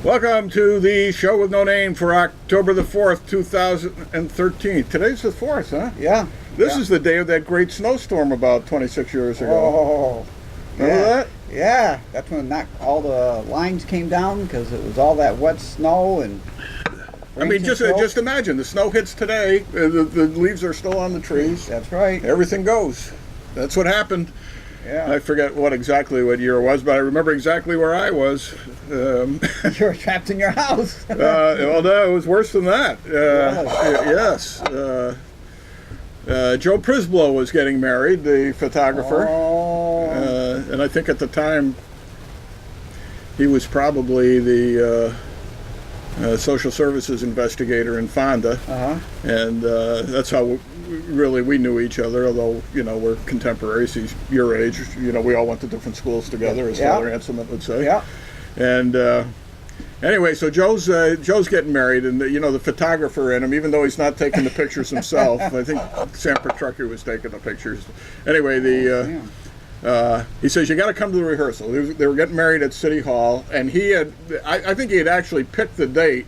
Welcome to the show with no name for October the 4th, 2013. Today's the 4th, huh? Yeah. This is the day of that great snowstorm about 26 years ago. Oh. Remember that? Yeah. That's when all the lines came down because it was all that wet snow and. I mean, just imagine the snow hits today. The leaves are still on the trees. That's right. Everything goes. That's what happened. Yeah. I forget exactly what year it was, but I remember exactly where I was. You were trapped in your house. Well, no, it was worse than that. Yes. Joe Prisblow was getting married, the photographer. Oh. And I think at the time he was probably the social services investigator in Fonda. Uh-huh. And that's how we knew each other, although, we're contemporaries. He's your age. We all went to different schools together, as Father Anselm would say. Yeah. And anyway, so Joe's getting married, and the photographer in him, even though he's not taking the pictures himself, I think Sam Petrucci was taking the pictures. Anyway, he says, you got to come to the rehearsal. They were getting married at City Hall, and I think he had actually picked the date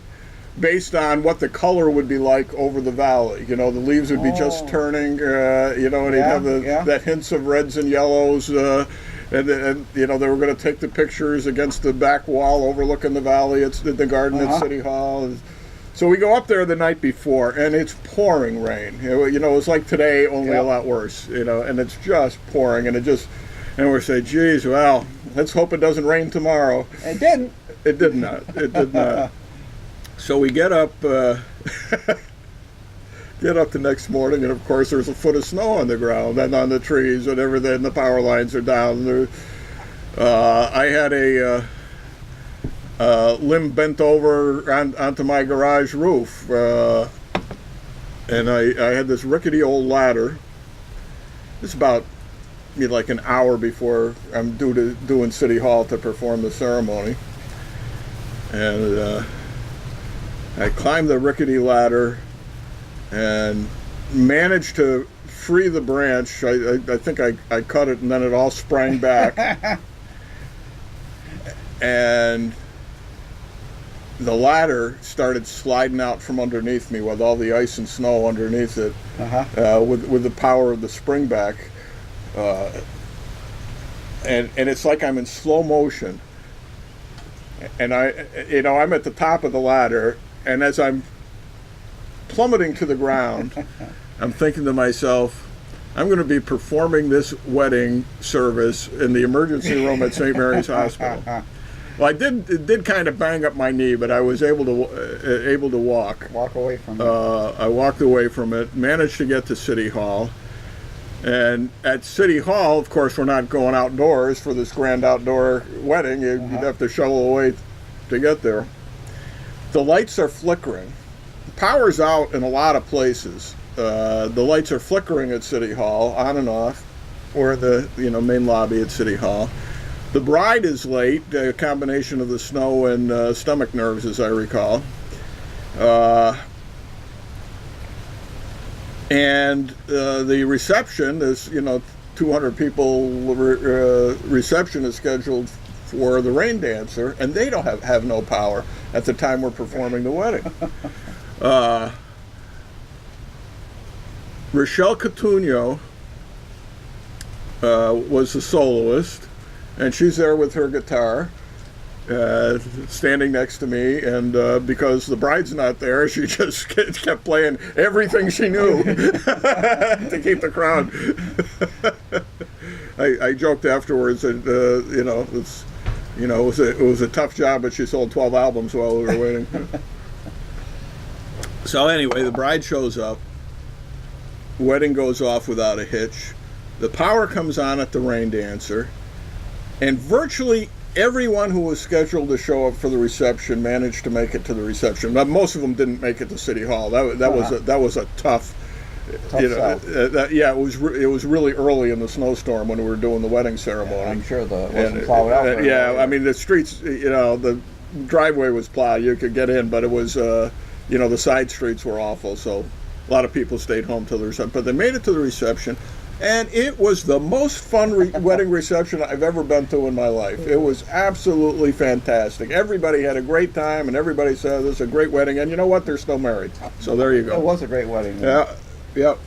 based on what the color would be like over the valley. The leaves would be just turning, and he'd have that hints of reds and yellows, and they were going to take the pictures against the back wall overlooking the valley at the garden at City Hall. So we go up there the night before, and it's pouring rain. It was like today, only a lot worse, and it's just pouring, and we're saying, geez, well, let's hope it doesn't rain tomorrow. It didn't. It did not. It did not. So we get up the next morning, and of course there's a foot of snow on the ground and on the trees and everything. The power lines are down. I had a limb bent over onto my garage roof, and I had this rickety old ladder. It's about like an hour before I'm doing City Hall to perform the ceremony, and I climbed the rickety ladder and managed to free the branch. I think I cut it, and then it all sprang back. And the ladder started sliding out from underneath me with all the ice and snow underneath it, with the power of the spring back. And it's like I'm in slow motion. And I'm at the top of the ladder, and as I'm plummeting to the ground, I'm thinking to myself, I'm going to be performing this wedding service in the emergency room at St. Mary's Hospital. Well, it did kind of bang up my knee, but I was able to walk. Walk away from it. I walked away from it, managed to get to City Hall. And at City Hall, of course, we're not going outdoors for this grand outdoor wedding. You'd have to shovel away to get there. The lights are flickering. The power's out in a lot of places. The lights are flickering at City Hall, on and off, or in the main lobby at City Hall. The bride is late, a combination of the snow and stomach nerves, as I recall. And the reception is, 200 people reception is scheduled for the rain dancer, and they don't have no power at the time we're performing the wedding. Rochelle Coutinho was the soloist, and she's there with her guitar, standing next to me, and because the bride's not there, she just kept playing everything she knew to keep the crowd. I joked afterwards that it was a tough job, but she sold 12 albums while we were waiting. So anyway, the bride shows up. Wedding goes off without a hitch. The power comes on at the rain dancer, and virtually everyone who was scheduled to show up for the reception managed to make it to the reception. Now, most of them didn't make it to City Hall. That was a tough. It was really early in the snowstorm when we were doing the wedding ceremony. Yeah, I'm sure it wasn't plowed out. I mean the streets. The driveway was plowed. You could get in, but it was the side streets were awful. So a lot of people stayed home till the reception. But they made it to the reception. And it was the most fun wedding reception I've ever been to in my life. It was absolutely fantastic. Everybody had a great time, and everybody said this is a great wedding. And you know what? They're still married. So there you go. It was a great wedding. Yeah, yep.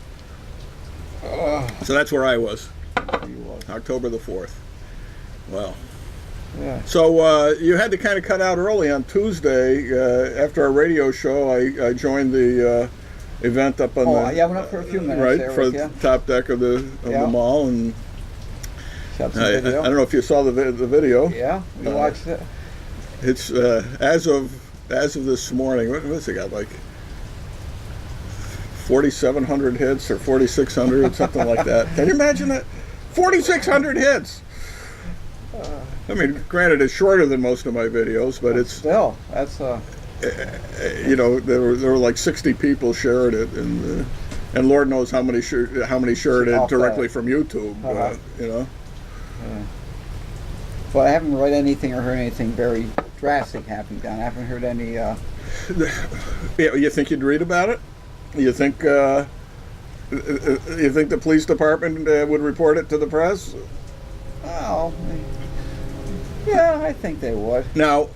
So that's where I was. You was. October the 4th. Wow. Yeah. So you had to kind of cut out early on Tuesday. After our radio show, I joined the event up on the... yeah, I went up for a few minutes right, there for with the you. top deck of the mall. And Shot some I video. don't know if you saw the video. Yeah, we watched it. It's as of this morning, what's it got, like 4,700 hits or 4,600, something like that. Can you imagine that? 4,600 hits! I mean, granted, it's shorter than most of my videos, but it's... Still, that's... you know, there were like 60 people shared it, and Lord knows how many shared it directly from YouTube. You know. Yeah. But I haven't read anything or heard anything very drastic happening down. I haven't heard any. Yeah, you think you'd read about it? You think the police department would report it to the press? Oh, yeah, I think they would. Now.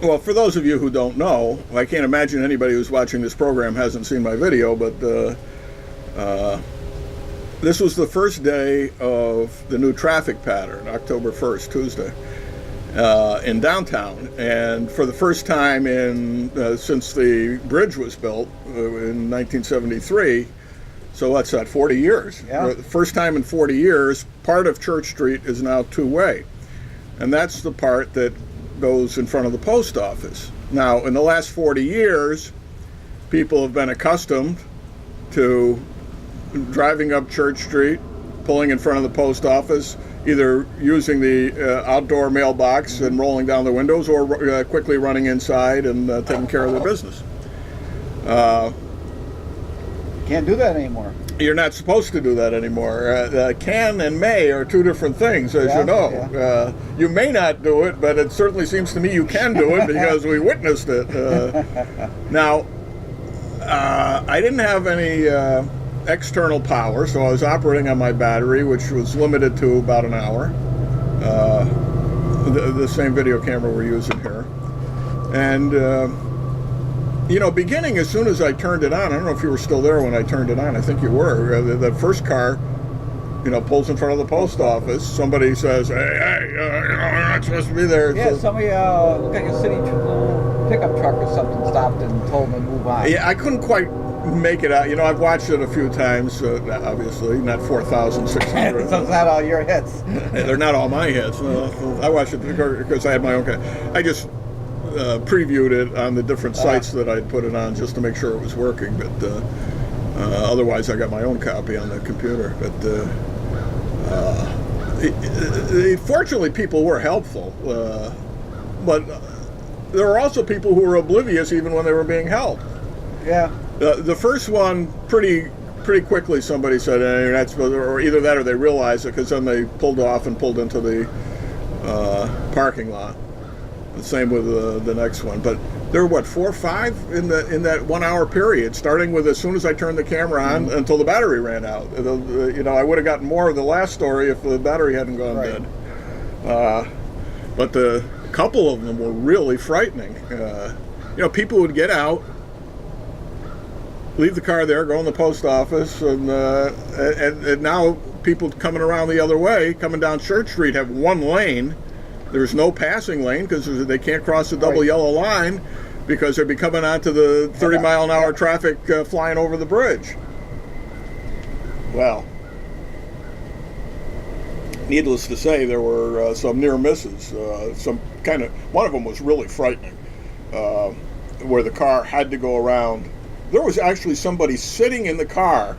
Well, for those of you who don't know, I can't imagine anybody who's watching this program hasn't seen my video, but this was the first day of the new traffic pattern, October 1st, Tuesday, in downtown. And for the first time since the bridge was built in 1973, so what's that, 40 years? Yeah. The first time in 40 years, part of Church Street is now two-way. And that's the part that goes in front of the post office. Now, in the last 40 years, people have been accustomed to driving up Church Street, pulling in front of the post office, either using the outdoor mailbox and rolling down the windows, or quickly running inside and taking care of their business. Can't do that anymore. You're not supposed to do that anymore. Can and may are two different things, as you know. Yeah. You may not do it, but it certainly seems to me you can do it because we witnessed it. Now, I didn't have any external power, so I was operating on my battery, which was limited to about an hour. The same video camera we're using here. And... you know, beginning as soon as I turned it on, I don't know if you were still there when I turned it on. I think you were. The first car, you know, pulls in front of the post office. Somebody says, hey, you're not supposed to be there. Yeah, somebody, looked like a city pickup truck or something stopped and told them to move on. Yeah, I couldn't quite make it out. You know, I've watched it a few times, obviously, not 4,600. So it's not all your hits. They're not all my hits. I watched it because I had my own car. I just... previewed it on the different sites that I'd put it on just to make sure it was working, but otherwise I got my own copy on the computer. But fortunately, people were helpful, but there were also people who were oblivious even when they were being helped. Yeah. The first one, pretty quickly, somebody said, "You're not supposed to," or either that or they realized it, because then they pulled off and pulled into the parking lot. The same with the next one, but there were 4 or 5 in that 1 hour period, starting with as soon as I turned the camera on until the battery ran out. You know, I would have gotten more of the last story if the battery hadn't gone dead. But the couple of them were really frightening. You know, people would get out, leave the car there, go in the post office, and now people coming around the other way, coming down Church Street, have one lane. There's no passing lane because they can't cross the double yellow line because they'll be coming onto the 30-mile-an-hour traffic flying over the bridge. Well, needless to say, there were some near misses. One of them was really frightening, where the car had to go around. There was actually somebody sitting in the car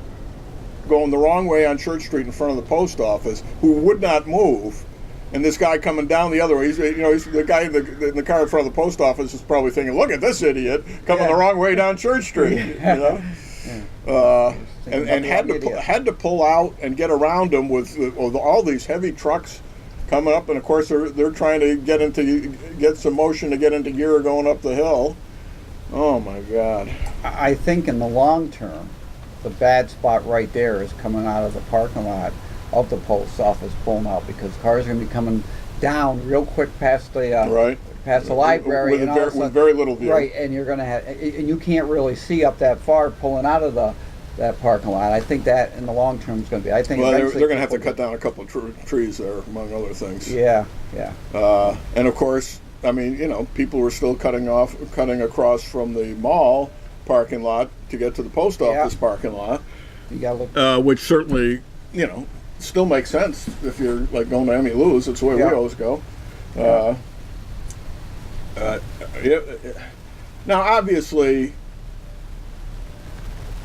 going the wrong way on Church Street in front of the post office who would not move. And this guy coming down the other way, he's the guy in the car in front of the post office is probably thinking, "Look at this idiot coming the wrong way down Church Street." You know, and had to pull out and get around him with all these heavy trucks coming up, and of course they're trying to get some motion to get into gear going up the hill. Oh my God! I think in the long term, the bad spot right there is coming out of the parking lot of the post office pulling out, because cars are going to be coming down real quick past the Right. past the library, With, and a all ver- of a sudden, with very little view. right, and you're going to have, and you can't really see up that far pulling out of that parking lot. I think that in the long term is going to be. I think Well, they're eventually going to have to people cut down a couple of trees there, among other things. Yeah, yeah. And of course, I mean, you know, people were still cutting across from the mall parking lot to get to the post office parking lot, You got to look. which certainly, you know, still makes sense if you're like going to Emmy Lou's. It's the way we always go. Now, obviously,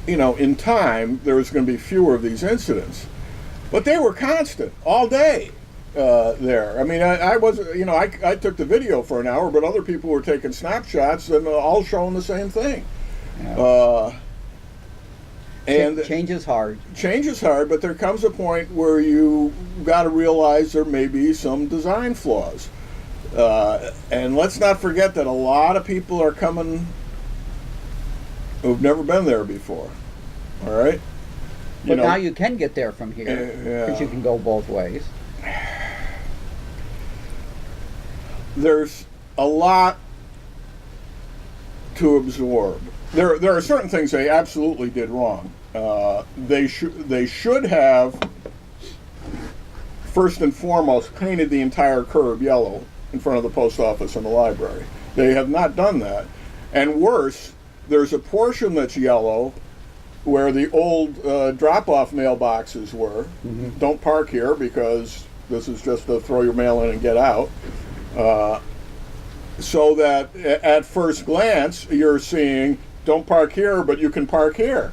you know, in time, there's going to be fewer of these incidents. But they were constant all day there. I mean, I was, you know, I took the video for an hour, but other people were taking snapshots and all showing the same thing. Yeah. And Change is hard. change is hard, but there comes a point where you got to realize there may be some design flaws. And let's not forget that a lot of people are coming who've never been there before. All right? But now you can get there from here, because yeah. you can go both ways. There's a lot to absorb. There are certain things they absolutely did wrong. They should have, first and foremost, painted the entire curb yellow in front of the post office and the library. They have not done that. And worse, there's a portion that's yellow where the old drop-off mailboxes were. Mm-hmm. Don't park here because this is just to throw your mail in and get out. So that at first glance, you're seeing, don't park here, but you can park here,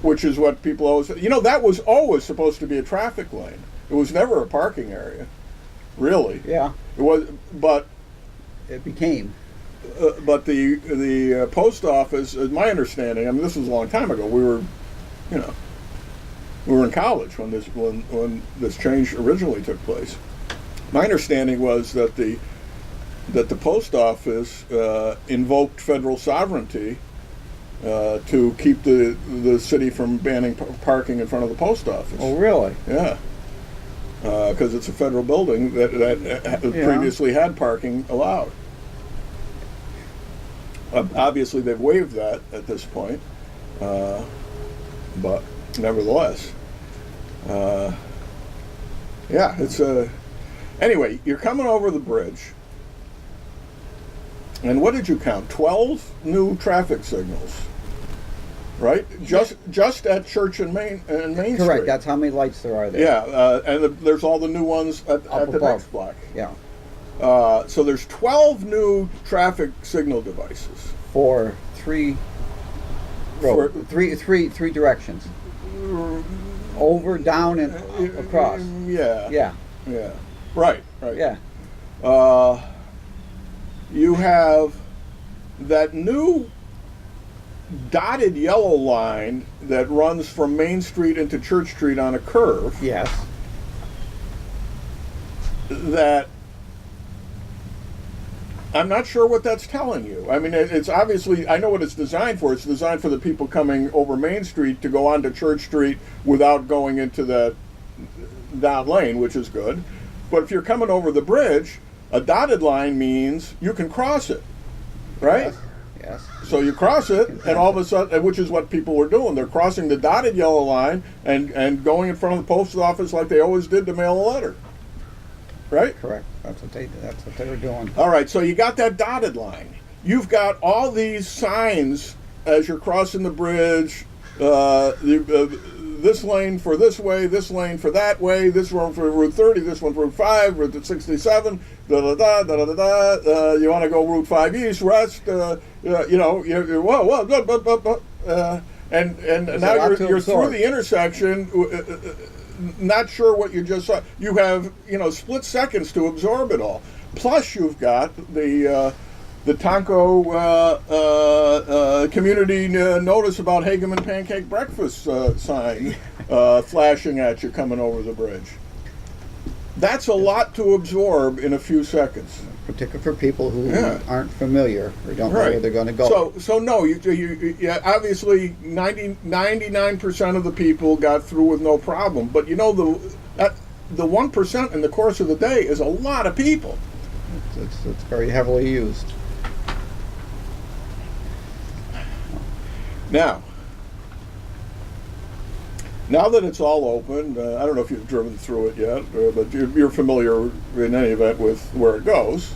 which is what people always, you know, that was always supposed to be a traffic lane. It was never a parking area, really. Yeah, It was, but it became. but the post office, my understanding, I mean, this was a long time ago. We were, you know, we were in college when this change originally took place. My understanding was that the post office invoked federal sovereignty to keep the city from banning parking in front of the post office. Oh, really? Yeah, because it's a federal building that previously had parking allowed. Obviously, they've waived that at this point, but nevertheless, yeah, it's a. Anyway, you're coming over the bridge, and what did you count? 12 new traffic signals, right? Just at Church and Main Street. Correct. That's how many lights there are there. Yeah, and there's all the new ones at the above. next block. Yeah. So there's 12 new traffic signal devices. For three directions. Over, down, and across. Yeah. Yeah. Yeah. Right. Yeah. You have that new dotted yellow line that runs from Main Street into Church Street on a curve. Yes. That I'm not sure what that's telling you. I mean, it's obviously, I know what it's designed for. It's designed for the people coming over Main Street to go onto Church Street without going into that down lane, which is good. But if you're coming over the bridge, a dotted line means you can cross it, right? Yes. So you cross it, and all of a sudden, which is what people were doing. They're crossing the dotted yellow line and going in front of the post office like they always did to mail a letter. Right? Correct. That's what they were doing. All right, so you got that dotted line. You've got all these signs as you're crossing the bridge. This lane for this way, this lane for that way, this one for Route 30, this one for Route 5, Route 67, da-da-da. You want to go Route 5 East, West, and now you're through the intersection, not sure what you just saw. You have, split seconds to absorb it all. Plus you've got the Tonko community notice about Hageman Pancake Breakfast sign flashing at you coming over the bridge. That's a lot to absorb in a few seconds. particularly for people who Yeah. aren't familiar or don't know where they're going to go. So no, yeah, obviously 99% of the people got through with no problem. But you know, the 1% in the course of the day is a lot of people. It's very heavily used. Now that it's all open, I don't know if you've driven through it yet, but you're familiar in any event with where it goes.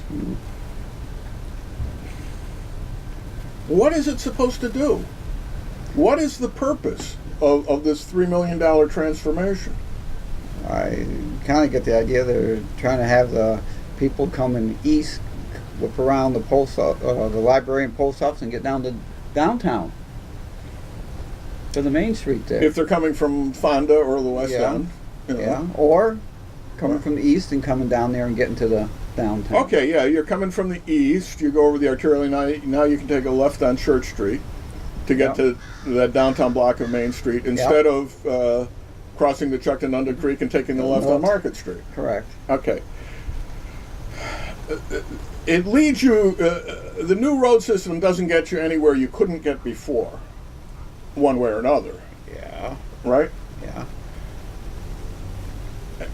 What is it supposed to do? What is the purpose of this $3 million transformation? I kind of get the idea they're trying to have the people coming east, whip around the the library and post office, and get down to downtown, to the main street there. If they're coming from Fonda or the West Yeah. End. You know. Yeah, or coming from the east and coming down there and getting to the downtown. Okay, yeah, you're coming from the east, you go over the arterial, now you can take a left on Church Street to get to that downtown block of Main Street instead of crossing the Chuctanunda Creek and taking the left on Market Street. Correct. Okay. It leads you, the new road system doesn't get you anywhere you couldn't get before, one way or another. Yeah. Right? Yeah.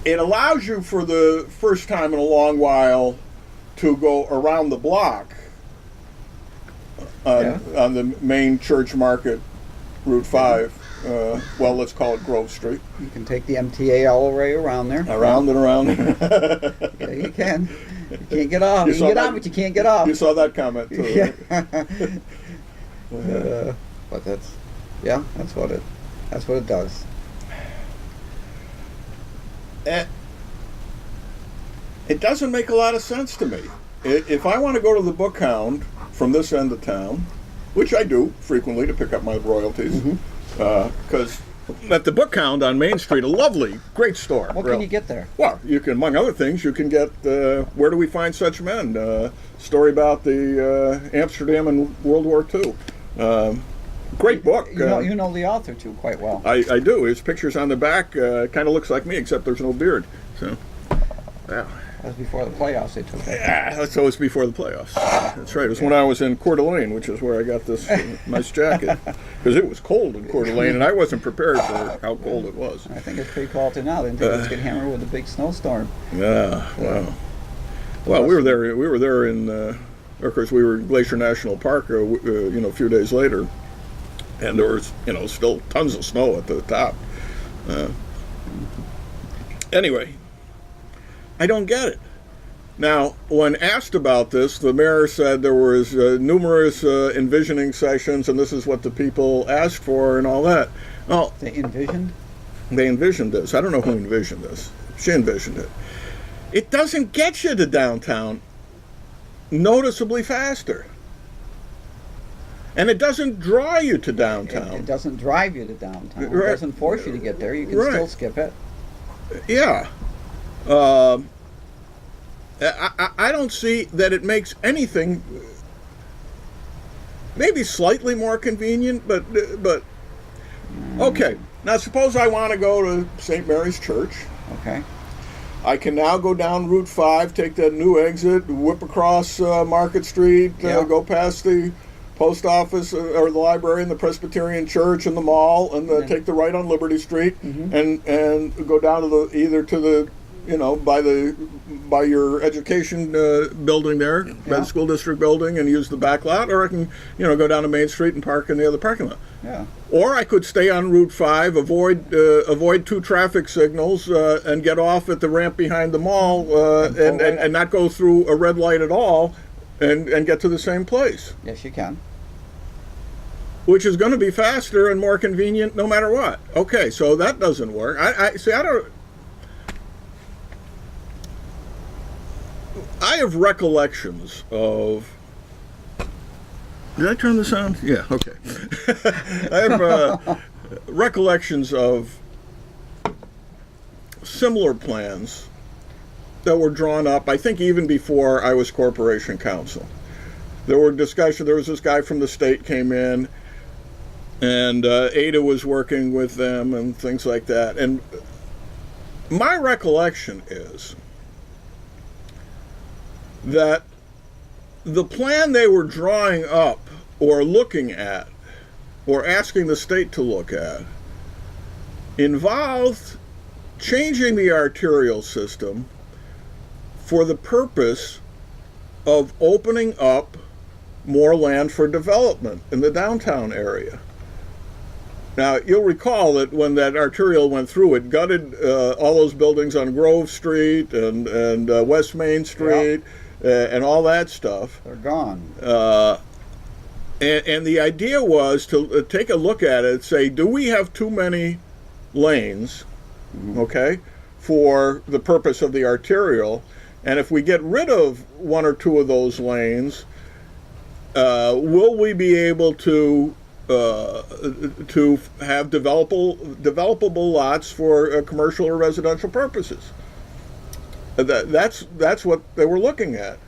It allows you for the first time in a long while to go around the block on the main Church Market, Route 5. Well, let's call it Grove Street. You can take the MTA all the way around there. Around and around. Yeah, you can. You can't get off. You can get on, but you can't get off. You saw that comment too. Yeah. Right? But that's what it does. It doesn't make a lot of sense to me. If I want to go to the Book Hound from this end of town, which I do frequently to pick up my royalties, because at the Book Hound on Main Street, a lovely, great store. What can you get there? Well, you can, among other things, you can get Where Do We Find Such Men? Story about the Amsterdam in World War II. Great book. You know the author too quite well. I do. His picture's on the back. Kind of looks like me, except there's no beard. So, yeah. That was before the playoffs. They took that. Yeah, so it's before the playoffs. That's right. It was when I was in Coeur d'Alene, which is where I got this nice jacket, because it was cold in Coeur d'Alene, and I wasn't prepared for how cold it was. I think it's pretty cold now. They didn't think it was getting hammered with a big snowstorm. Yeah. Wow. Well, we were there. We were there in. Of course, we were in Glacier National Park. A few days later, and there was still tons of snow at the top. Anyway. I don't get it. Now, when asked about this, the mayor said there was numerous envisioning sessions, and this is what the people asked for and all that. Well, They envisioned? They envisioned this. I don't know who envisioned this. She envisioned it. It doesn't get you to downtown noticeably faster. And it doesn't draw you to downtown. It doesn't drive you to downtown. Right. It doesn't force you to get there. You can Right. still skip it. Yeah. I don't see that it makes anything maybe slightly more convenient, but okay. Now suppose I want to go to St. Mary's Church. Okay. I can now go down Route 5, take that new exit, whip across Market Street, go past the post office or the library and the Presbyterian Church and the mall, and take the right on Liberty Street, and go down to either to the by your education building there, by the school district building, and use the back lot, or I can go down to Main Street and park in the other parking lot. Yeah. Or I could stay on Route 5, avoid 2 traffic signals, and get off at the ramp behind the mall, and not go through a red light at all, and get to the same place. Yes, you can. Which is going to be faster and more convenient no matter what. Okay, so that doesn't work. I have recollections of. Did I turn this on? Yeah, okay. I have recollections of similar plans that were drawn up, I think even before I was corporation counsel. There were discussions, there was this guy from the state came in, and Ada was working with them and things like that. And my recollection is that the plan they were drawing up or looking at or asking the state to look at involved changing the arterial system for the purpose of opening up more land for development in the downtown area. Now, you'll recall that when that arterial went through, it gutted all those buildings on Grove Street and West Main Street, and all that stuff. They're gone. And the idea was to take a look at it and say, do we have too many lanes, okay, for the purpose of the arterial? And if we get rid of one or two of those lanes, will we be able to have developable lots for commercial or residential purposes? That's what they were looking at.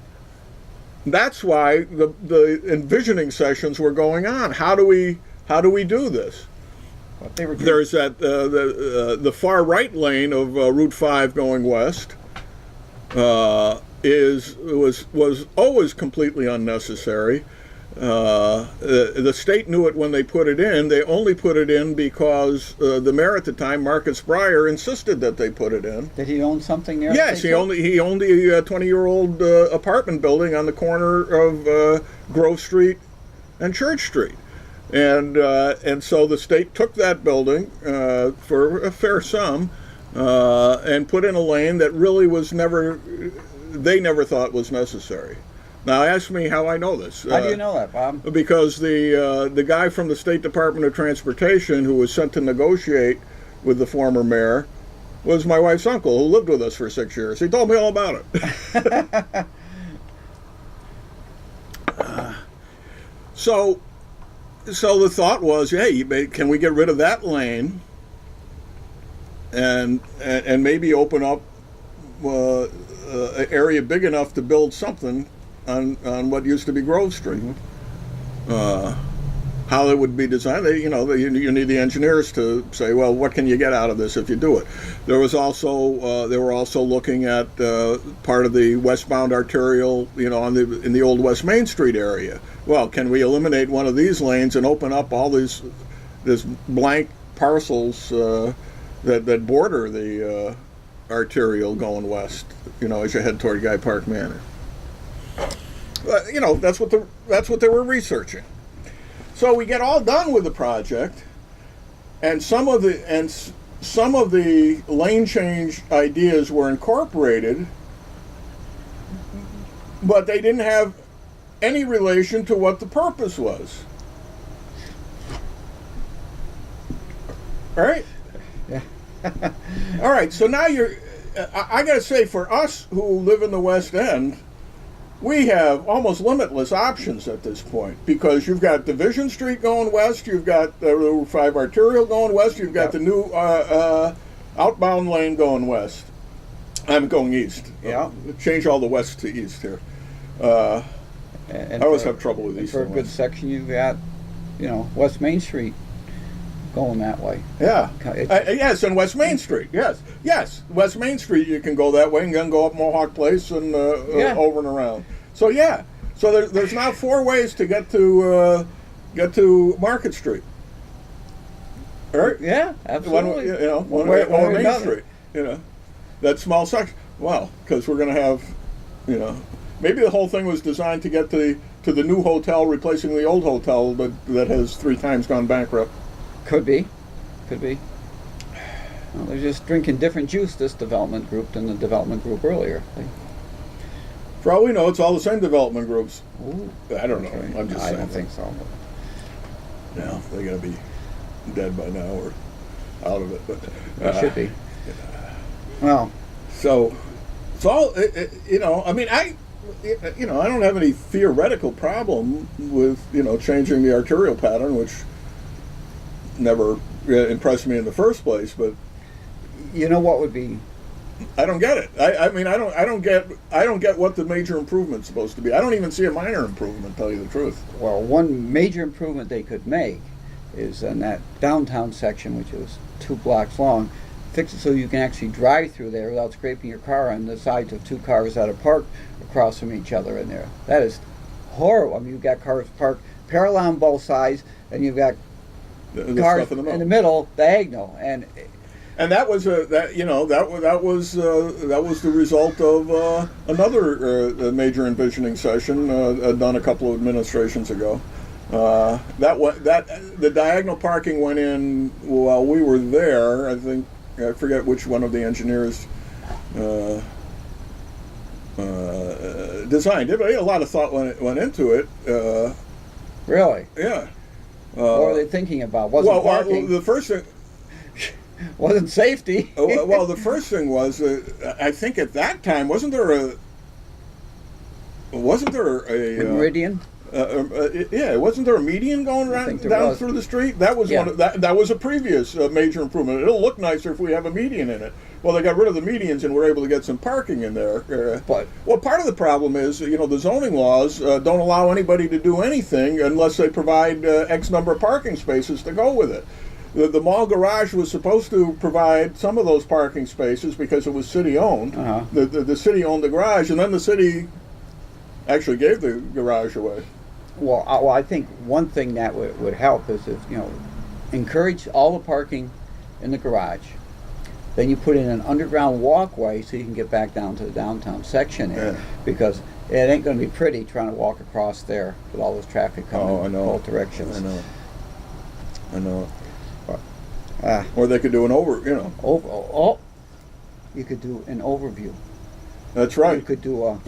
That's why the envisioning sessions were going on. How do we do this? What they were doing. There's that the far right lane of Route 5 going west was always completely unnecessary. The state knew it when they put it in. They only put it in because the mayor at the time, Marcus Breyer, insisted that they put it in. Did he own something there? Yes, he owned a 20-year-old apartment building on the corner of Grove Street and Church Street, and so the state took that building for a fair sum and put in a lane that really was they never thought was necessary. Now, ask me how I know this. How do you know that, Bob? Because the guy from the State Department of Transportation who was sent to negotiate with the former mayor was my wife's uncle, who lived with us for 6 years. He told me all about it. So the thought was, hey, can we get rid of that lane and maybe open up an area big enough to build something on what used to be Grove Street. How it would be designed, you need the engineers to say, well, what can you get out of this if you do it? They were also looking at part of the westbound arterial, in the old West Main Street area. Well, can we eliminate one of these lanes and open up all this blank parcels that border the arterial going west, as you head toward Guy Park Manor? That's what they were researching. So we get all done with the project, and some of the lane change ideas were incorporated, but they didn't have any relation to what the purpose was. All right? Yeah. All right, so now I got to say, for us who live in the West End, we have almost limitless options at this point, because you've got Division Street going west, you've got the Route 5 arterial going west, you've got the new outbound lane going west. I'm going east. Yeah. Change all the west to east here. I always have trouble with these. For a good section, you've got, West Main Street going that way. Yeah. Yes, and West Main Street. Yes. West Main Street, you can go that way and then go up Mohawk Place and over and around. So yeah. So there's now 4 ways to get to Market Street. All right? Yeah, absolutely. One way Main Street. That small section. Well, because we're going to have, maybe the whole thing was designed to get to the new hotel replacing the old hotel that has 3 times gone bankrupt. Could be. Well, they're just drinking different juice, this development group, than the development group earlier. For all we know, it's all the same development groups. Ooh, I don't know. okay. I'm just I saying. don't think so. Yeah, they got to be dead by now or out of it. But They should be. Well, so it's all. I mean, I don't have any theoretical problem with changing the arterial pattern, which never impressed me in the first place. But what would be? I don't get it. I don't get what the major improvement's supposed to be. I don't even see a minor improvement, to tell you the truth. Well, one major improvement they could make is in that downtown section, which is 2 blocks long, fix it so you can actually drive through there without scraping your car on the sides of 2 cars that are parked across from each other in there. That is horrible. I mean, you've got cars parked parallel on both sides, and you've got The cars stuff in the middle, diagonal, and that was that was the result of another major envisioning session done a couple of administrations ago. The diagonal parking went in while we were there. I forget which one of the engineers designed it, but a lot of thought went into it. really. Yeah. What were they thinking about? Wasn't parking? The first thing. Wasn't safety. Well, the first thing was, I think at that time, wasn't there a Meridian. Yeah, wasn't there a median going down through the street? That was that was a previous major improvement. It'll look nicer if we have a median in it. Well, they got rid of the medians and were able to get some parking in there. Well, part of the problem is, the zoning laws don't allow anybody to do anything unless they provide X number of parking spaces to go with it. The mall garage was supposed to provide some of those parking spaces because it was city-owned. Uh-huh. The city owned the garage, and then the city actually gave the garage away. Well, I think one thing that would help is if, encourage all the parking in the garage. Then you put in an underground walkway so you can get back down to the downtown section there. Yeah. Because it ain't going to be pretty trying to walk across there with all this traffic coming in both directions. I know. Or they could do an you could do an overview. That's right. You could do a...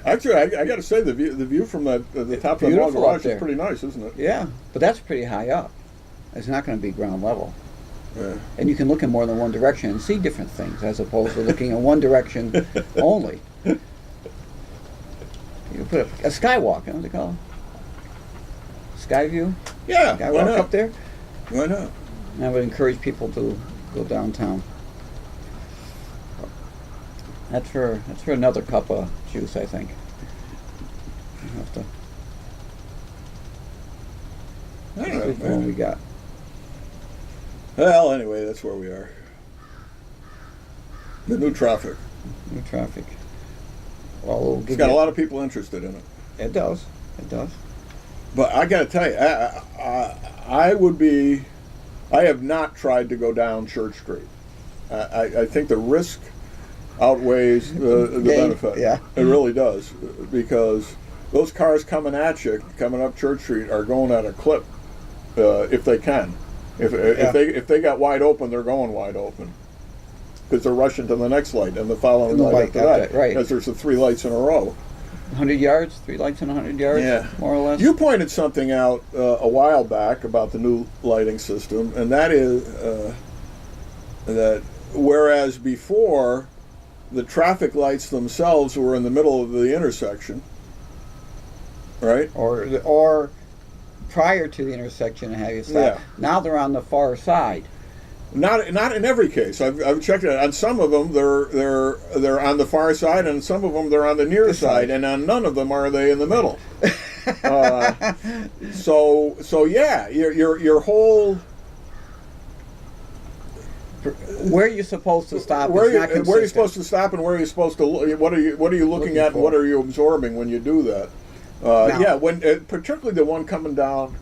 Actually, I got to say, the view from the top of the mall garage is pretty nice, isn't it? Yeah, but that's pretty high up. It's not going to be ground level. Yeah. And you can look in more than one direction and see different things as opposed to looking in one direction only. You put a skywalk, what do they call it? Sky view? Yeah, Skywalk why not? up there? Why not? And I would encourage people to go downtown. That's for another cup of juice, I think. I have to. I don't know, Which one we got? Well, anyway, that's where we are. The new traffic. New traffic. Well, It's got a lot of people interested in it. It does. It does. But I got to tell you, I have not tried to go down Church Street. I think the risk outweighs the benefit. Yeah. It really does, because those cars coming up Church Street, are going at a clip if they can. If they got wide open, they're going wide open, because they're rushing to the next light and the following light after that. Right. Because there's the 3 lights in a row. 100 yards, 3 lights in 100 yards, Yeah. more or less. You pointed something out a while back about the new lighting system, and that is that whereas before the traffic lights themselves were in the middle of the intersection, right? Or prior to the intersection and have you stop. Yeah. Now they're on the far side. Not in every case. I've checked it. On some of them, they're on the far side, and some of them they're on the near side, and on none of them are they in the middle. So yeah, your whole where you're supposed to stop. Where is not are you consistent. supposed to stop, and where are you supposed to look? What are you looking at, and what are you absorbing when you do that? Yeah, when particularly the one coming down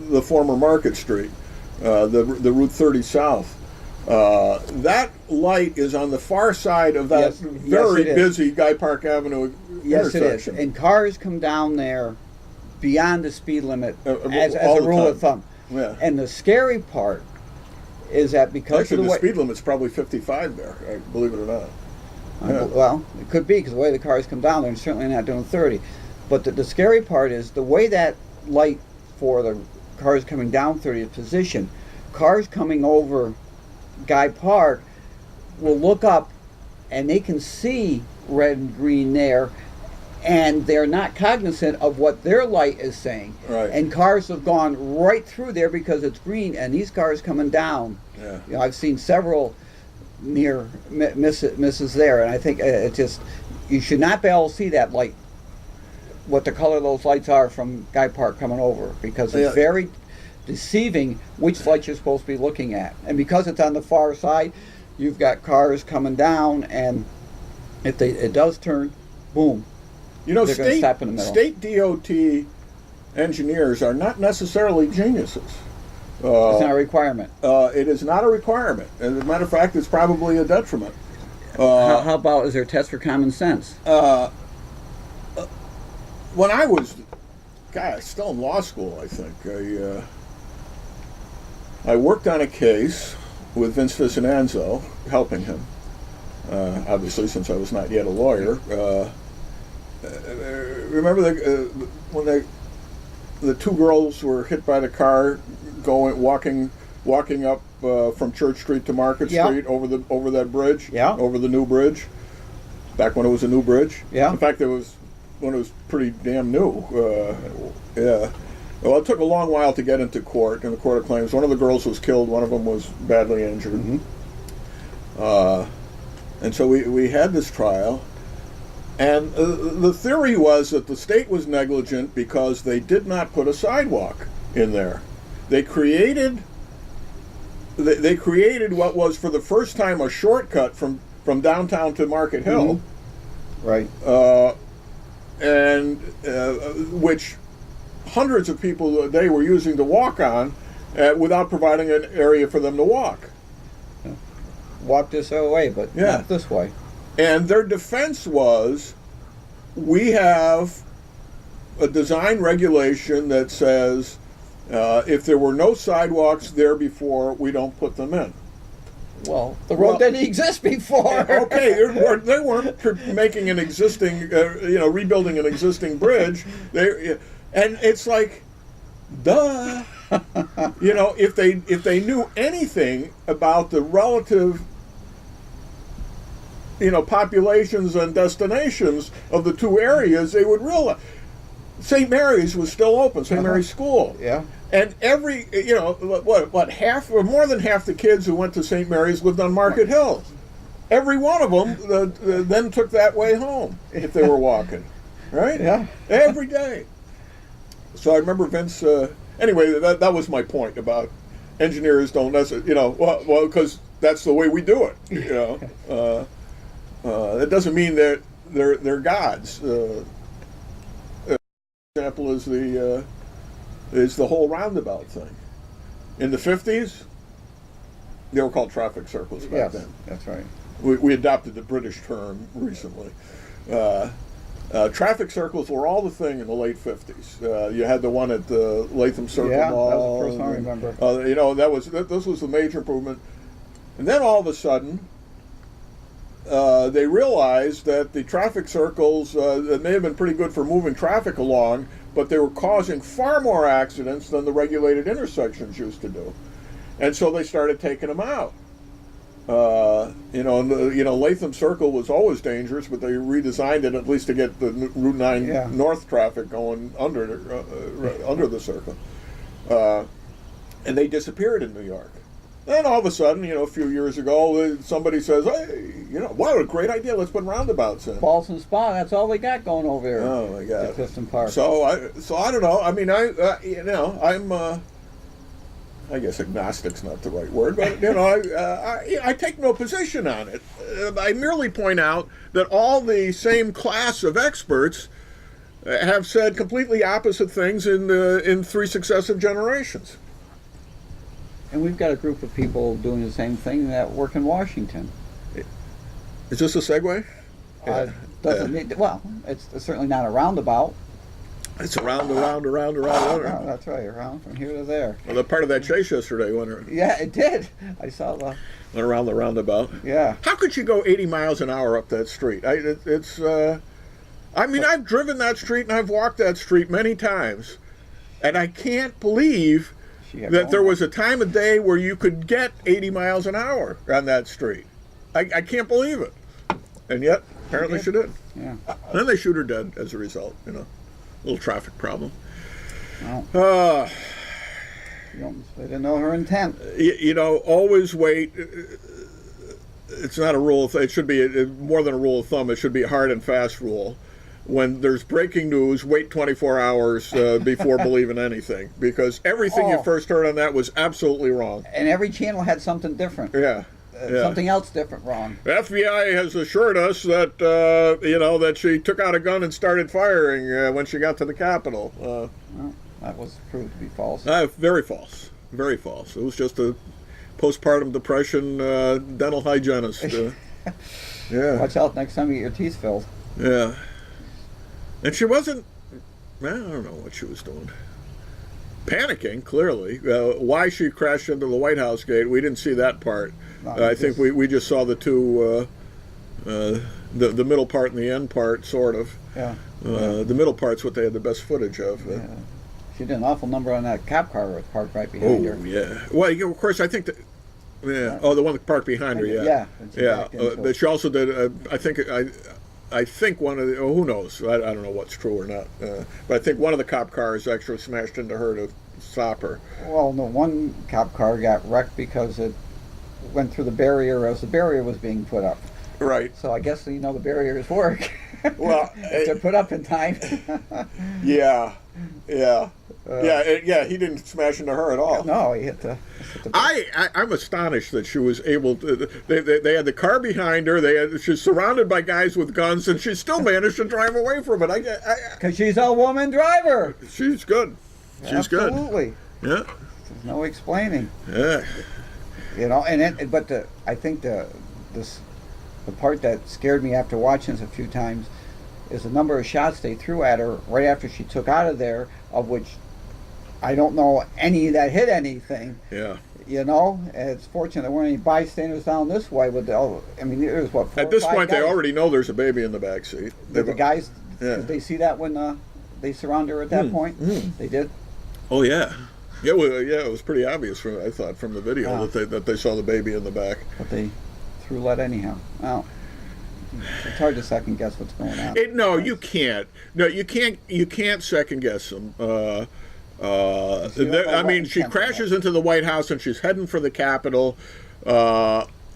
the former Market Street. The Route 30 South. That light is on the far side of that very busy Guy Park Avenue Yes, intersection. it is. And cars come down there beyond the speed limit as all a the rule time. of thumb. Yeah. And the scary part is that because Actually, of the the way, speed limit's probably 55 there, believe it or not. Yeah. well, it could be because the way the cars come down, they're certainly not doing 30. But the scary part is the way that light for the cars coming down 30 is positioned. Cars coming over Guy Park will look up and they can see red and green there, and they're not cognizant of what their light is saying. Right. And cars have gone right through there because it's green, and these cars coming down. Yeah. I've seen several near misses there, and I think it just, you should not be able to see that light, what the color of those lights are from Guy Park coming over, because it's very deceiving which light you're supposed to be looking at. And because it's on the far side, you've got cars coming down, and if it does turn, boom, You know, they're going to stop in the middle. state DOT engineers are not necessarily geniuses. It's not a requirement. It is not a requirement. As a matter of fact, it's probably a detriment. How about, is there a test for common sense? When I was, still in law school, I think, I worked on a case with Vince Ficinanzo, helping him, obviously, since I was not yet a lawyer. Remember when the two girls were hit by the car walking up from Church Street to Market Street over that bridge, over the new bridge, back when it was a new bridge. Yeah. In fact, it was when it was pretty damn new. Yeah. Well, it took a long while to get into court, in the Court of Claims. One of the girls was killed. One of them was badly injured. Mm-hmm. And so we had this trial. And the theory was that the state was negligent because they did not put a sidewalk in there. They created what was for the first time a shortcut from downtown to Market Hill. Mm-hmm. Right. And which hundreds of people a day were using to walk on without providing an area for them to walk. Walk this way, but not this way. And their defense was, we have a design regulation that says if there were no sidewalks there before, we don't put them in. Well, the road didn't exist before. Okay, they weren't making an existing, rebuilding an existing bridge. And it's like, duh. If they knew anything about the relative populations and destinations of the two areas, they would realize St. Mary's was still open, St. Mary's School. Yeah. And every, what, half or more than half the kids who went to St. Mary's lived on Market Hill. Every one of them then took that way home if they were walking, right? Yeah. Every day. So I remember Vince, anyway, that was my point about engineers don't necessarily, well, because that's the way we do it, That doesn't mean that they're gods. Example is the whole roundabout thing. In the 50s, they were called traffic circles back then. That's right. We adopted the British term recently. Traffic circles were all the thing in the late 50s. You had the one at the Latham Circle Mall. That was the first one I remember. This was the major improvement. And then all of a sudden, they realized that the traffic circles that may have been pretty good for moving traffic along, but they were causing far more accidents than the regulated intersections used to do. And so they started taking them out. Latham Circle was always dangerous, but they redesigned it at least to get the Route 9 north traffic going under the circle. And they disappeared in New York. Then all of a sudden, a few years ago, somebody says, hey, what a great idea, let's put roundabouts in. Falls and Spa, that's all we got going over here. Oh, my God. At Clifton Park. So I don't know. I mean, I'm, I guess agnostic's not the right word, but, I take no position on it. I merely point out that all the same class of experts have said completely opposite things in three successive generations. And we've got a group of people doing the same thing that work in Washington. Is this a segue? It's certainly not a roundabout. It's around. Oh, that's right, around from here to there. Well, the part of that chase yesterday went. Yeah, it did. I saw the. Went around the roundabout. Yeah. How could you go 80 miles an hour up that street? I've driven that street and I've walked that street many times, and I can't believe that there was a time of day where you could get 80 miles an hour on that street. I can't believe it. And yet, apparently she did. Yeah. And then they shoot her dead as a result, Little traffic problem. Wow. They didn't know her intent. Always wait. It's not a rule. It should be more than a rule of thumb. It should be a hard and fast rule. When there's breaking news, wait 24 hours before believing anything, because everything you first heard on that was absolutely wrong. And every channel had something different. Yeah. something else different wrong. The FBI has assured us that that she took out a gun and started firing when she got to the Capitol. Well, that was proved to be false. Very false. Very false. It was just a postpartum depression dental hygienist. Yeah. Watch out next time you get your teeth filled. Yeah. And she wasn't, I don't know what she was doing. Panicking, clearly. Why she crashed into the White House gate, we didn't see that part. No, I think we just saw the two, the middle part and the end part, sort of. Yeah. The middle part's what they had the best footage of. Yeah. She did an awful number on that cop car that was parked right behind her. Oh, yeah. Well, of course, I think that. Yeah. Oh, the one that parked behind her. Yeah. Yeah. But she also did. I think one of the. Oh, who knows? I don't know what's true or not. But I think one of the cop cars actually smashed into her to stop her. Well, no, one cop car got wrecked because it went through the barrier as the barrier was being put up. Right. So I guess the barriers work. Well, if they're put up in time. Yeah. He didn't smash into her at all. No, he hit the. I'm astonished that she was able to. They had the car behind her. She's surrounded by guys with guns, and she still managed to drive away from it. Because she's a woman driver. She's good. She's good. Absolutely. Yeah. There's no explaining. Yeah. I think the part that scared me after watching this a few times is the number of shots they threw at her right after she took out of there, of which I don't know any that hit anything. Yeah. And it's fortunate there weren't any bystanders down this way. There was what? 4 At this or 5 point, guys. they already know there's a baby in the back seat. Did the guys? Yeah. Did they see that when they surrounded her at that point? They did. Oh yeah. Yeah, it was pretty obvious I thought from the video that they saw the baby in the back. But they threw lead anyhow. Well, it's hard to second guess what's going on. No, you can't. No, you can't. You can't second guess them. She crashes into the White House and she's heading for the Capitol.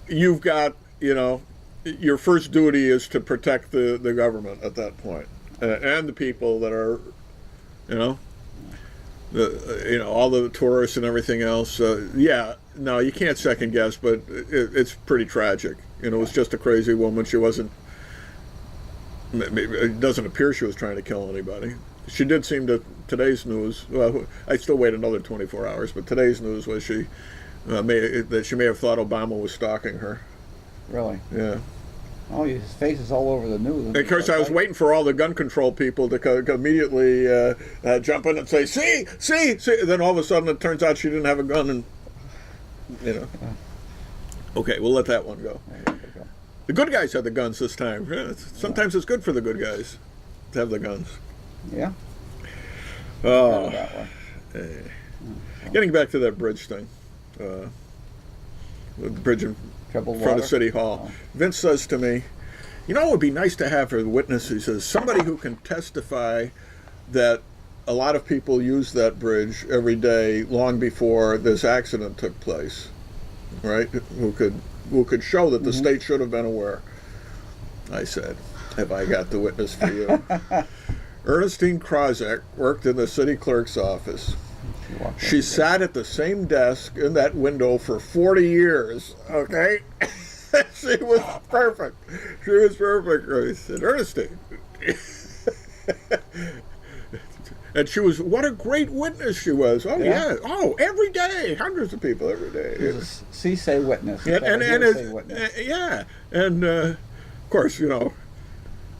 You've got, your first duty is to protect the government at that point, and the people that are, all the tourists and everything else. No, you can't second guess, but it's pretty tragic. It was just a crazy woman. She wasn't. It doesn't appear she was trying to kill anybody. She did seem to. Today's news. Well, I still wait another 24 hours, but today's news was she that she may have thought Obama was stalking her. Really? Yeah. Oh, his face is all over the news. Of course, I was waiting for all the gun control people to immediately jump in and say, see. And then all of a sudden, it turns out she didn't have a gun, and Okay, we'll let that one go. The good guys had the guns this time. Yeah, sometimes it's good for the good guys to have the guns. Yeah. Oh. Getting back to that bridge thing. The bridge in front of City Hall. Vince says to me, it would be nice to have a witness. He says, somebody who can testify that a lot of people use that bridge every day long before this accident took place, right? Who could show that the state should have been aware. I said, have I got the witness for you? Ernestine Krozek worked in the city clerk's office. She sat at the same desk in that window for 40 years, okay? She was perfect. I said, Ernestine. And she was, what a great witness she was. Oh, yeah. Oh, every day. Hundreds of people every day. Say witness. Yeah, and of course,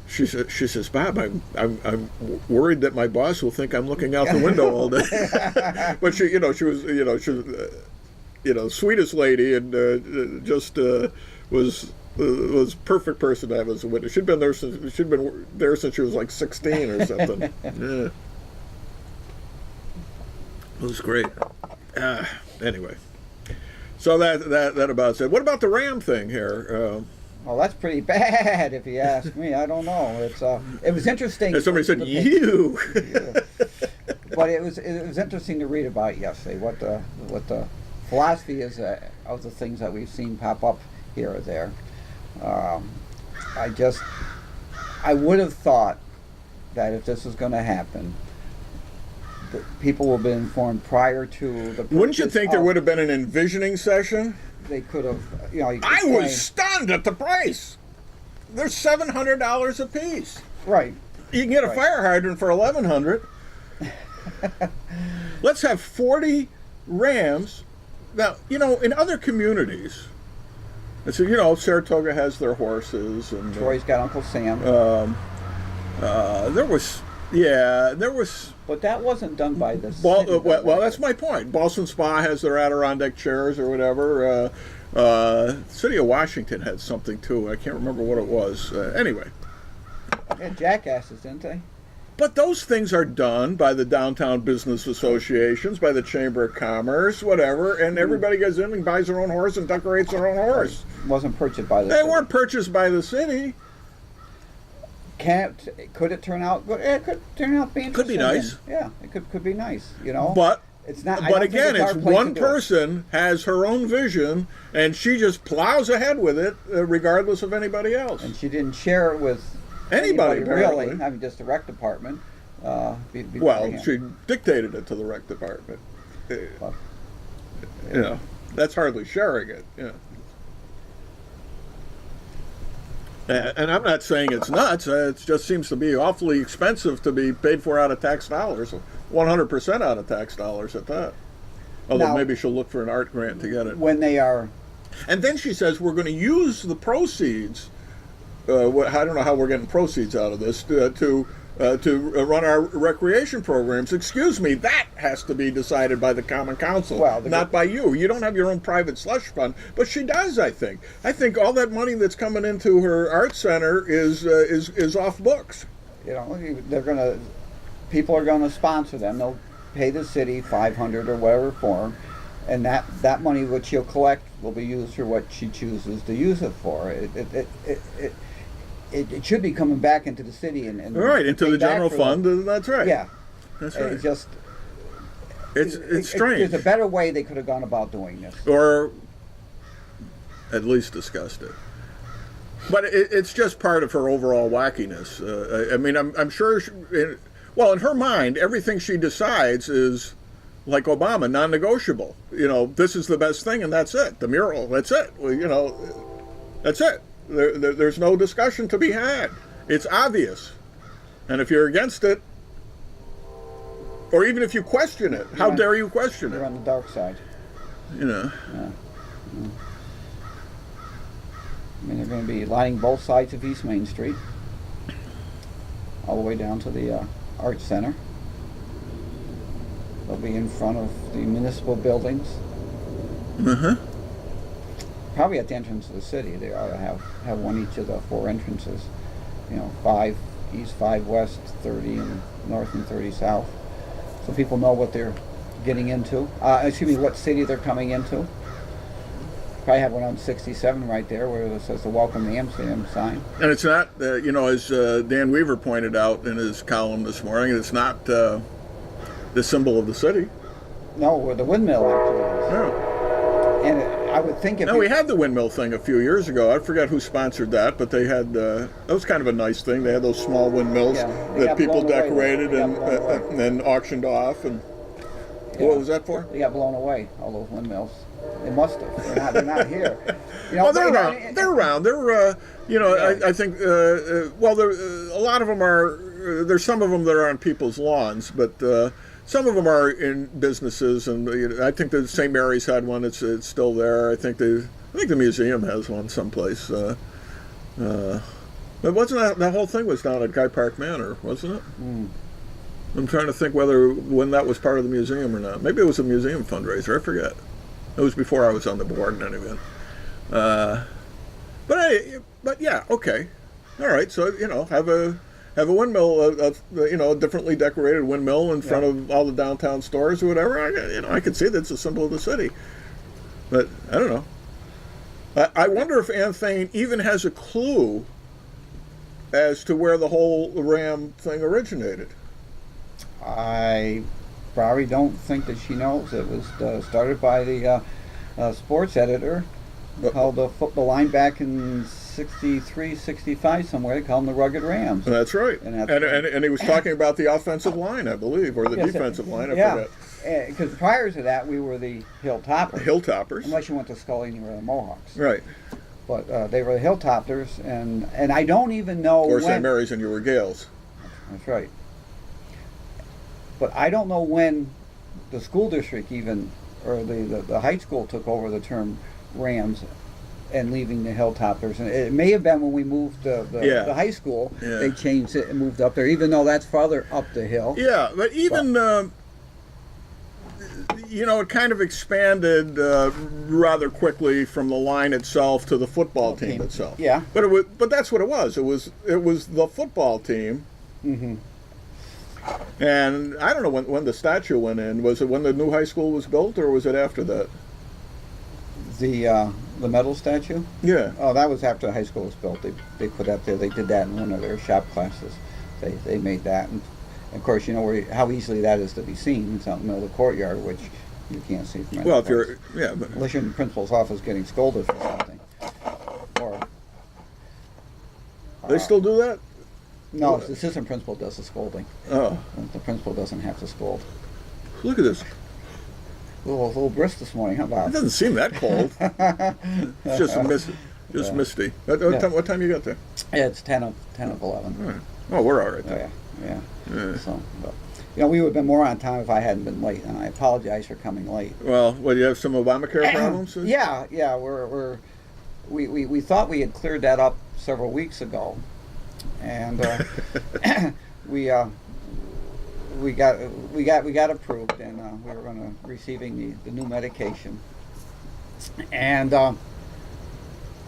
she says, Bob, I'm worried that my boss will think I'm looking out the window all day. But she was sweetest lady, and was perfect person to have as a witness. She'd been there since she was like 16 or something. Yeah. It was great. Anyway, so that about said. What about the Ram thing here? Well, that's pretty bad, if you ask me. I don't know. It was interesting. And somebody said you. Yeah. But it was interesting to read about yesterday. What the philosophy is of the things that we've seen pop up here or there. I would have thought that if this was going to happen, that people would have been informed prior to the. Wouldn't you think there would have been an envisioning session? they could have, you know. You could I claim- was stunned at the price. They're $700 a piece. right. You can get a Right. fire hydrant for $1,100. Let's have 40 rams. Now, you know, in other communities, so, you know, Saratoga has their horses, and Troy's got Uncle Sam. there was. But that wasn't done by the Well, city. well, that's my point. Boston Spa has their Adirondack chairs or whatever. City of Washington had something too. I can't remember what it was. Anyway. They had jackasses, didn't they? But those things are done by the downtown business associations, by the Chamber of Commerce, whatever, and everybody goes in and buys their own horse and decorates their own horse. Wasn't purchased by the They city. weren't purchased by the city. Could it turn out? Well, it could turn out being Could be nice. Yeah, it could be nice. You know, But it's not. I But don't think again, our it's place one to do it. person has her own vision, and she just plows ahead with it, regardless of anybody else. And she didn't share it with Anybody, really. apparently. I mean, just the rec department. Well, beforehand. she dictated it to the rec department. Well, You know, that's hardly sharing it. Yeah. And I'm not saying it's nuts. It just seems to be awfully expensive to be paid for out of tax dollars, 100% out of tax dollars at that. Although Now- maybe she'll look for an art grant to get it. when they are. And then she says we're going to use the proceeds. I don't know how we're getting proceeds out of this to run our recreation programs. Excuse me, that has to be decided by the Common Council, Well, not by you. You don't have your own private slush fund, but she does. I think all that money that's coming into her art center is off books. You know, people are gonna sponsor them. They'll pay the city $500 or whatever for them, and that money which she'll collect will be used for what she chooses to use it for. It should be coming back into the city and Right, into pay the back general for fund. them. That's right. Yeah, That's right. It's just It's strange. There's a better way they could have gone about doing this. Or at least discussed it. But it's just part of her overall wackiness. I mean, I'm sure. In her mind, everything she decides is like Obama, non-negotiable. You know, this is the best thing, and that's it. The mural, that's it. Well, you know, that's it. There's no discussion to be had. It's obvious, and if you're against it, or even if you question it, how dare you question You're it? on the dark side. You know. Yeah. I mean, they're going to be lining both sides of East Main Street, all the way down to the Arts Center. They'll be in front of the municipal buildings. Probably at the entrance of the city. They ought to have one each of the 4 entrances. You know, 5 east, 5 west, 30 and north, and 30 south, so people know what they're getting into. Excuse me, what city they're coming into. Probably have one on 67 right there where it says the Welcome to Amsterdam sign. And it's not, you know, as Dan Weaver pointed out in his column this morning, it's not the symbol of the city. No, where the windmill actually is. No. And I would think if No, we had the windmill thing a few years ago. I forget who sponsored that, but they had, that was kind of a nice thing. They had those small windmills they that got people blown away. decorated They got and blown away. then auctioned off. And what was that for? They got blown away, all those windmills. They must have. They're not here. You know, Well, they're around. They're around. They're, you know, Yeah. I think, well, a lot of them are, there's some of them that are on people's lawns, but some of them are in businesses, and you know, I think the St. Mary's had one. It's still there. I think the museum has one someplace. But wasn't that whole thing was down at Guy Park Manor, wasn't it? I'm trying to think when that was part of the museum or not. Maybe it was a museum fundraiser. I forget. It was before I was on the board in any event. But yeah, okay, all right. So you know, have a windmill, you know, a differently decorated windmill in front of all the downtown stores or whatever. I can see that's a symbol of the city. But I don't know. I wonder if Ann Thane even has a clue as to where the whole Ram thing originated. I probably don't think that she knows. It was started by the sports editor, called the line back in 63, 65 somewhere. They call them the Rugged Rams. That's right. And And, that's- and he was talking about the offensive line, I believe, or the Yes, defensive line. I yeah, forget. because prior to that, we were the Hilltoppers. Hilltoppers. Unless you went to Scully and you were the Mohawks. Right. But they were the Hilltoppers, and I don't even know Or when. St. Mary's and you were Gales. That's right. But I don't know when the school district even, or the high school took over the term Rams and leaving the Hilltoppers. And it may have been when we moved Yeah. the high school, Yeah. they changed it and moved up there, even though that's farther up the hill. Yeah, but even, you know, it kind of expanded rather quickly from the line itself to the football team itself. Yeah. But that's what it was. It was the football team. Mm-hmm. And I don't know when the statue went in. Was it when the new high school was built, or was it after that? The metal statue? Yeah. Oh, that was after the high school was built. They put that there. They did that in one of their shop classes. They made that. And of course, you know how easily that is to be seen. It's out in the middle of the courtyard, which you can't see from any Well, if place. you're but Unless you're in the principal's office getting scolded for something. Or they still do that. no, the assistant principal does the scolding. Oh, The principal doesn't have to scold. look at this. A little brisk this morning. How It about? doesn't seem that cold. It's just misty. What time you got there? Yeah, it's 10 of 11. All right. Oh, we're all right Oh, then. yeah. So, but, you know, we would have been more on time if I hadn't been late, and I apologize for coming late. Well, you have some Obamacare problems? Yeah. We thought we had cleared that up several weeks ago, and we got approved, and we were going to receiving the new medication, and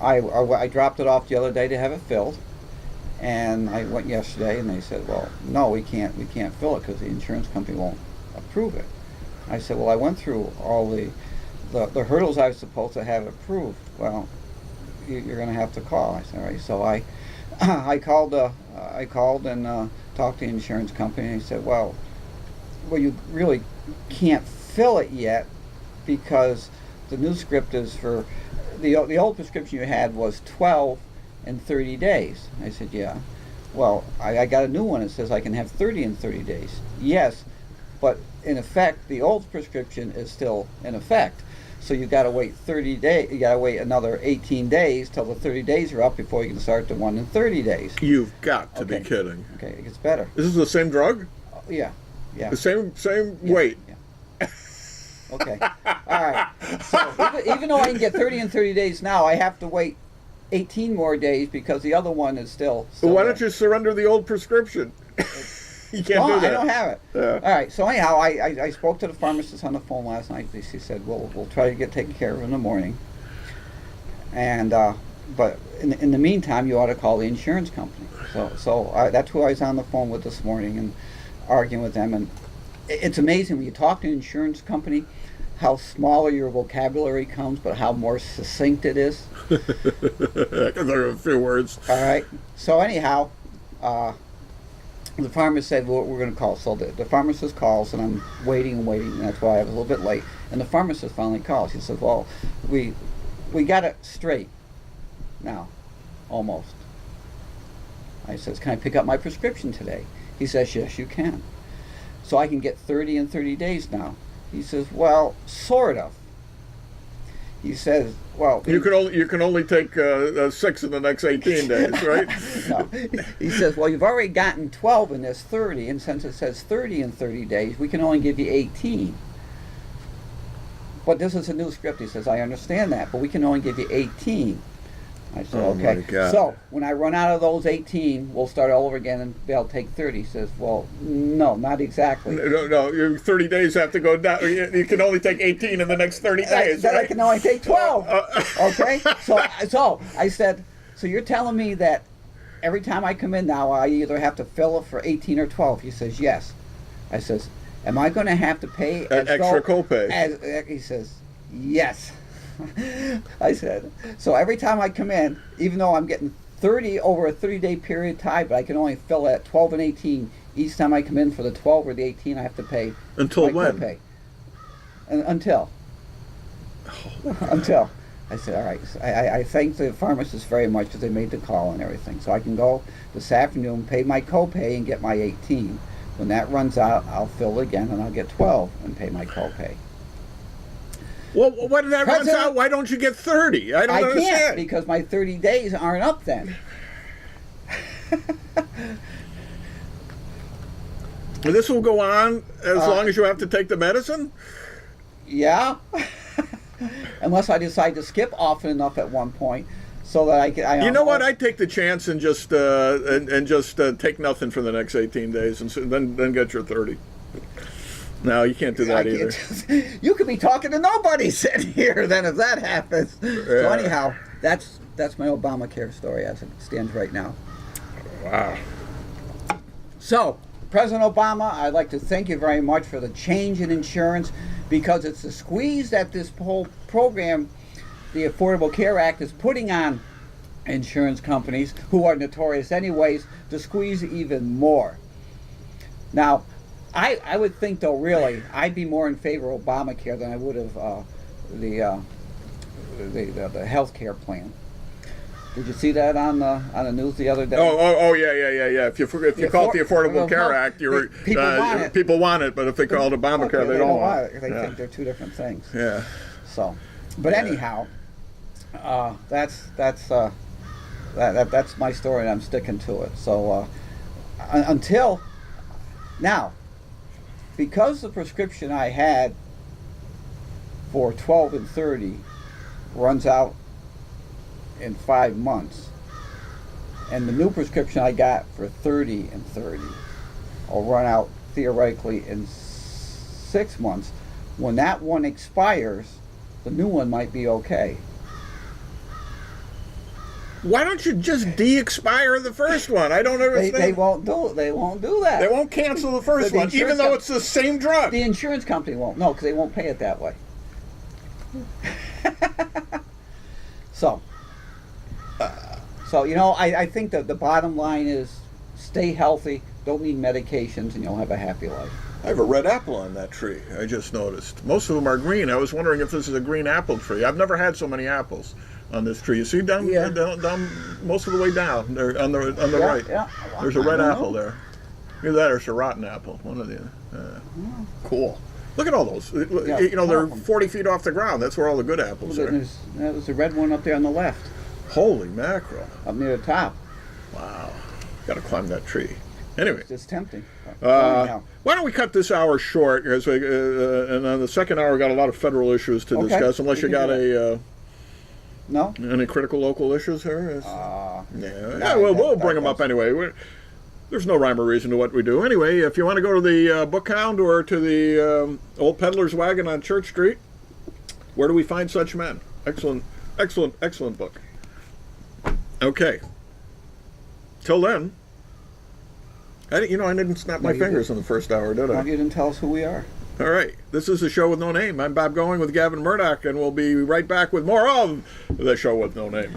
I dropped it off the other day to have it filled. And I went yesterday, and they said, "Well, no, we can't fill it because the insurance company won't approve it." I said, "Well, I went through all the hurdles I was supposed to have approved. Well, you're going to have to call." I said, "All right." So I called and talked to the insurance company, and he said, "Well, you really can't fill it yet because the new script is for the old prescription you had was 12 in 30 days. I said, yeah. Well, I got a new one that says I can have 30 in 30 days. Yes, but in effect, the old prescription is still in effect. So you got to wait 30 days. You got to wait another 18 days till the 30 days are up before you can start the one in 30 days. You've got to be kidding. Okay, it gets better. This is the same drug? Yeah. The same weight? Yeah. Okay. All right. So even though I can get 30 in 30 days now, I have to wait 18 more days because the other one is still Well, why there. don't you surrender the old prescription? You can't do that. I don't have it. Yeah. All right. So anyhow, I spoke to the pharmacist on the phone last night. She said, we'll try to get taken care of in the morning. And but in the meantime, you ought to call the insurance company. So that's who I was on the phone with this morning and arguing with them. And it's amazing when you talk to an insurance company, how smaller your vocabulary comes, but how more succinct it is. Because there are a few words. All right. So anyhow, the pharmacist said, well, we're going to call. So the pharmacist calls, and I'm waiting, and that's why I was a little bit late. And the pharmacist finally calls. He says, well, we got it straight now, almost. I says, can I pick up my prescription today? He says, yes, you can. So I can get 30 in 30 days now. He says, well, sort of. He says, well... You can only take 6 in the next 18 days, right? No. He says, well, you've already gotten 12 in this 30, and since it says 30 in 30 days, we can only give you 18. But this is a new script. He says, I understand that, but we can only give you 18. I said, Oh, okay. my God. So when I run out of those 18, we'll start all over again, and they'll take 30. He says, well, no, not exactly. No, your 30 days have to go down. You can only take 18 in the next 30 days, Then right? I can only take 12. Okay? So I said, so you're telling me that every time I come in now, I either have to fill it for 18 or 12? He says, yes. I says, am I going to have to pay An extra copay? He says, yes. I said, so every time I come in, even though I'm getting 30 over a 30-day period of time, but I can only fill at 12 and 18, each time I come in for the 12 or the 18, I have to pay Until my when? copay. Until. I said, all right. So I thank the pharmacist very much because they made the call and everything. So I can go this afternoon, pay my copay, and get my 18. When that runs out, I'll fill again, and I'll get 12 and pay my copay. Well, when that runs out, why don't you get 30? I don't understand. Can't because my 30 days aren't up then. This will go on as long as you have to take the medicine? Yeah. Unless I decide to skip often enough at one point so that I can... You know what? I'd take the chance and just take nothing for the next 18 days and then get your 30. No, you can't do that either. You could be talking to nobody sitting here then if that happens. Yeah. So anyhow, that's my Obamacare story as it stands right now. Wow. So, President Obama, I'd like to thank you very much for the change in insurance because it's the squeeze that this whole program, the Affordable Care Act, is putting on insurance companies, who are notorious anyways, to squeeze even more. Now, I would think, though, really, I'd be more in favor of Obamacare than I would of the health care plan. Did you see that on the news the other day? Oh yeah. If you call it the Affordable Care Act, people want it, but if they call it Obamacare, they don't want it. They think they're two different things. Yeah. So, but anyhow, that's my story, and I'm sticking to it. So until now, because the prescription I had for 12 and 30 runs out in 5 months, and the new prescription I got for 30 and 30 will run out theoretically in 6 months. When that one expires, the new one might be okay. Why don't you just de-expire the first one? I don't understand. They won't do it. They won't do that. They won't cancel the first one, even though it's the same drug. The insurance company won't. No, because they won't pay it that way. So I think that the bottom line is stay healthy, don't need medications, and you'll have a happy life. I have a red apple on that tree, I just noticed. Most of them are green. I was wondering if this is a green apple tree. I've never had so many apples on this tree. You see down most of the way down, there on the right. Yeah. There's a red apple there. Either that or it's a rotten apple. One of the cool. Look at all those. They're 40 feet off the ground. That's where all the good apples are. There's a red one up there on the left. Holy mackerel. Up near the top. Wow. Got to climb that tree. Anyway. It's tempting. Why don't we cut this hour short? Because and on the second hour, we got a lot of federal issues to discuss. Unless you got no? Any critical local issues here? We'll bring them up anyway. There's no rhyme or reason to what we do. Anyway, if you want to go to the Book Hound or to the Old Peddler's Wagon on Church Street, where do we find such men? Excellent book. Okay. Till then, I didn't snap my fingers in the first hour, did I? No, you didn't tell us who we are. All right. This is The Show with No Name. I'm Bob Going with Gavin Murdoch, and we'll be right back with more of The Show with No Name.